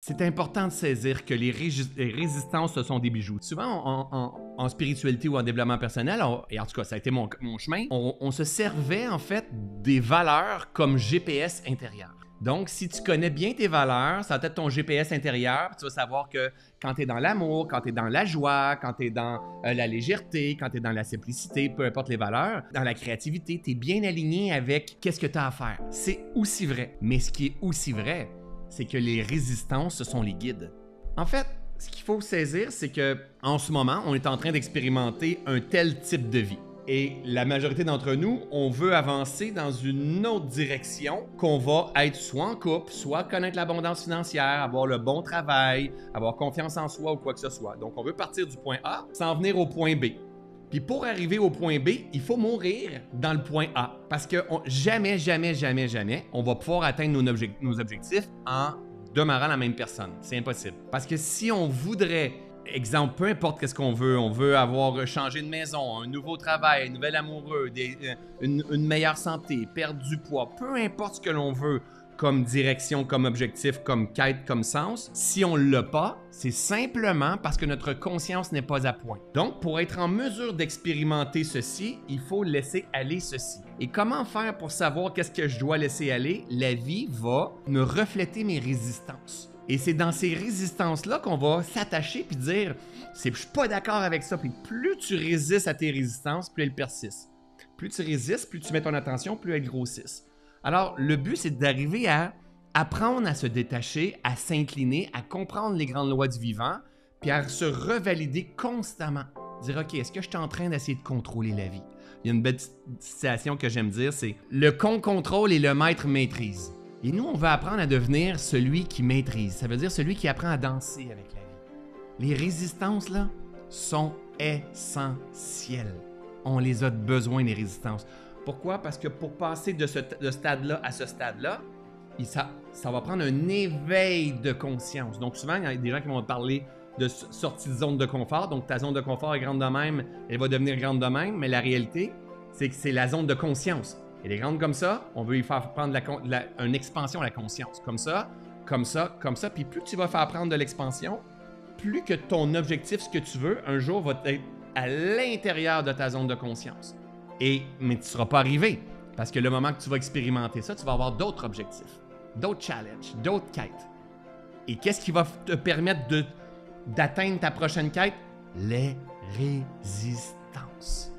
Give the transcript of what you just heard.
C'est important de saisir que les résistances, ce sont des bijoux. Souvent, en spiritualité ou en développement personnel, et en tout cas, ça a été mon chemin, on se servait en fait des valeurs comme GPS intérieur. Donc, si tu connais bien tes valeurs, ça va être ton GPS intérieur, tu vas savoir que quand tu es dans l'amour, quand tu es dans la joie, quand tu es dans la légèreté, quand tu es dans la simplicité, peu importe les valeurs, dans la créativité, tu es bien aligné avec qu'est-ce que tu as à faire. C'est aussi vrai. Mais ce qui est aussi vrai, c'est que les résistances, ce sont les guides. En fait, ce qu'il faut saisir, c'est que en ce moment, on est en train d'expérimenter un tel type de vie. Et la majorité d'entre nous, on veut avancer dans une autre direction, qu'on va être soit en couple, soit connaître l'abondance financière, avoir le bon travail, avoir confiance en soi ou quoi que ce soit. Donc, on veut partir du point A, s'en venir au point B. Puis pour arriver au point B, il faut mourir dans le point A. Parce que jamais, on va pouvoir atteindre nos objectifs en demeurant la même personne. C'est impossible. Parce que si on voudrait... Exemple, peu importe qu'est-ce qu'on veut, on veut avoir changé de maison, un nouveau travail, un nouvel amoureux, une meilleure santé, perdre du poids, peu importe ce que l'on veut comme direction, comme objectif, comme quête, comme sens, si on ne l'a pas, c'est simplement parce que notre conscience n'est pas à point. Donc, pour être en mesure d'expérimenter ceci, il faut laisser aller ceci. Et comment faire pour savoir qu'est-ce que je dois laisser aller? La vie va me refléter mes résistances. Et c'est dans ces résistances-là qu'on va s'attacher puis dire « je suis pas d'accord avec ça ». Puis plus tu résistes à tes résistances, plus elles persistent. Plus tu résistes, plus tu mets ton attention, plus elles grossissent. Alors, le but, c'est d'arriver à apprendre à se détacher, à s'incliner, à comprendre les grandes lois du vivant, puis à se revalider constamment. Dire « OK, est-ce que je suis en train d'essayer de contrôler la vie? » Il y a une belle citation que j'aime dire, c'est « Le con contrôle et le maître maîtrise ». Et nous, on veut apprendre à devenir celui qui maîtrise. Ça veut dire celui qui apprend à danser avec la vie. Les résistances, là, sont essentielles. On les a besoin, les résistances. Pourquoi? Parce que pour passer de ce stade-là à ce stade-là, ça va prendre un éveil de conscience. Donc souvent, il y a des gens qui vont parler de sortie de zone de confort. Donc ta zone de confort est grande de même, elle va devenir grande de même, mais la réalité, c'est que c'est la zone de conscience. Elle est grande comme ça, on veut y faire prendre une expansion à la conscience. Comme ça, comme ça, comme ça. Puis plus tu vas faire prendre de l'expansion, plus que ton objectif, ce que tu veux, un jour va être à l'intérieur de ta zone de conscience. Mais tu ne seras pas arrivé. Parce que le moment que tu vas expérimenter ça, tu vas avoir d'autres objectifs, d'autres challenges, d'autres quêtes. Et qu'est-ce qui va te permettre d'atteindre ta prochaine quête? Les résistances.